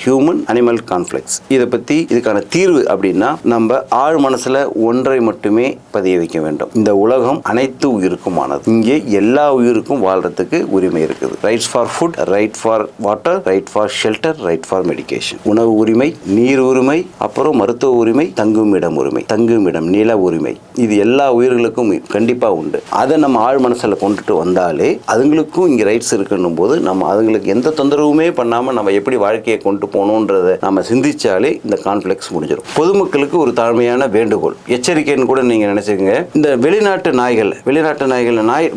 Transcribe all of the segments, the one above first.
Human animal conflicts. இதை பற்றி இதுக்கான தீர்வு அப்படின்னா நம்ம ஆழ் மனசில் ஒன்றை மட்டுமே பதிய வைக்க வேண்டும். இந்த உலகம் அனைத்து உயிருக்குமானது. இங்கே எல்லா உயிருக்கும் வாழ்றதுக்கு உரிமை இருக்குது. Rights for food, right for water, right for shelter, right for medication. உணவு உரிமை, நீர் உரிமை, அப்புறம் மருத்துவ உரிமை, தங்குமிடம் உரிமை, தங்குமிடம் நில உரிமை. இது எல்லா உயிர்களுக்கும் கண்டிப்பாக உண்டு. அதை நம்ம ஆழ் மனசில் கொண்டுட்டு வந்தாலே அதுங்களுக்கும் இங்கே ரைட்ஸ் இருக்குன்னும் போது நம்ம அதுங்களுக்கு எந்த தொந்தரவுமே பண்ணாமல் நம்ம எப்படி வாழ்க்கையை கொண்டு போகணுன்றதை நம்ம சிந்திச்சாலே இந்த கான்ஃப்ளிக்ட்ஸ் முடிஞ்சிடும். பொதுமக்களுக்கு ஒரு தாழ்மையான வேண்டுகோள், எச்சரிக்கைன்னு கூட நீங்கள் நினைச்சுக்கங்க. இந்த வெளிநாட்டு நாய்கள்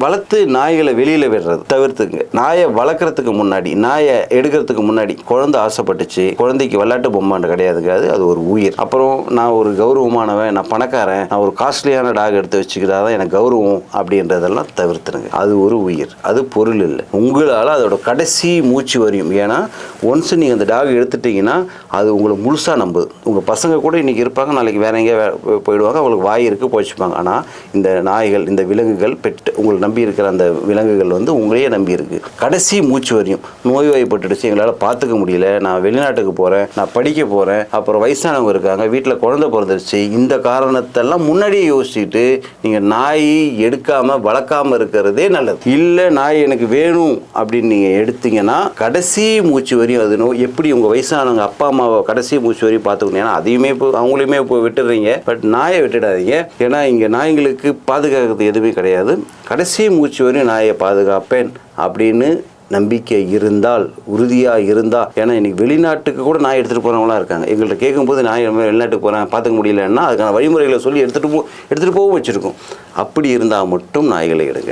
வளர்த்து நாய்களை வெளியில் விடுறது தவிர்த்துங்க. நாயை வளர்க்குறதுக்கு முன்னாடி, நாயை எடுக்கிறதுக்கு முன்னாடி குழந்தை ஆசைப்பட்டுச்சு, குழந்தைக்கு விளையாட்டு பொம்மாண்டு கிடையாதுங்க, அது ஒரு உயிர். அப்புறம் நான் ஒரு கௌரவமானவன், நான் பணக்காரன், நான் ஒரு காஸ்ட்லியான டாக் எடுத்து வச்சுக்கிட்டாதான் எனக்கு கௌரவம் அப்படின்றதெல்லாம் தவிர்த்துருங்க. அது ஒரு உயிர், அது பொருள் இல்லை. உங்களால் அதோட கடைசி மூச்சு வரையும். ஏன்னா ஒன்ஸ் நீங்கள் அந்த டாக் எடுத்துட்டீங்கன்னா அது உங்களை முழுசாக நம்புது. உங்கள் பசங்க கூட இன்றைக்கி இருப்பாங்க, நாளைக்கு வேற எங்கேயா போயிடுவாங்க, அவங்களுக்கு வாய் இருக்குது போச்சுப்பாங்க. ஆனால் இந்த நாய்கள், இந்த விலங்குகள், பெட்டு, உங்களை நம்பி இருக்கிற அந்த விலங்குகள் உங்களையே நம்பி இருக்கு. கடைசி மூச்சு வரையும். நோய்வாய்ப்பட்டுடுச்சு, எங்களால் பார்த்துக்க முடியல, நான் வெளிநாட்டுக்கு போகிறேன், நான் படிக்க போகிறேன், அப்புறம் வயசானவங்க இருக்காங்க, வீட்டில் குழந்தை பிறந்துருச்சு, இந்த காரணத்தெல்லாம் முன்னாடியே யோசிச்சுட்டு நீங்கள் நாய் எடுக்காமல் வளர்க்காமல் இருக்கிறதே நல்லது. இல்லை நாய் எனக்கு வேணும் அப்படின்னு நீங்கள் எடுத்தீங்கன்னா கடைசி மூச்சு வரையும் அது எப்படி உங்கள் வயசானவங்க அப்பா அம்மாவை கடைசி மூச்சு வரையும் பார்த்துக்கணும். ஏன்னா அதையுமே இப்போ அவங்களையுமே இப்போ விட்டுடுறீங்க. பட் நாயை விட்டுடாதீங்க. ஏன்னா இங்கே நாய்களுக்கு பாதுகாக்கிறது எதுவுமே கிடையாது. கடைசி மூச்சு வரையும் நாயை பாதுகாப்பேன் அப்படின்னு நம்பிக்கை இருந்தால், உறுதியாக இருந்தால். ஏன்னா இன்றைக்கி வெளிநாட்டுக்கு கூட நாய் எடுத்துகிட்டு போகிறவங்களாம் இருக்காங்க. எங்கள்கிட்ட கேட்கும்போது நாய் வெளிநாட்டுக்கு போகிறேன், பார்த்துக்க முடியலன்னா அதுக்கான வழிமுறைகளை சொல்லி எடுத்துகிட்டு போகவும் வச்சுருக்கோம். அப்படி இருந்தால் மட்டும் நாய்களை எடுங்க.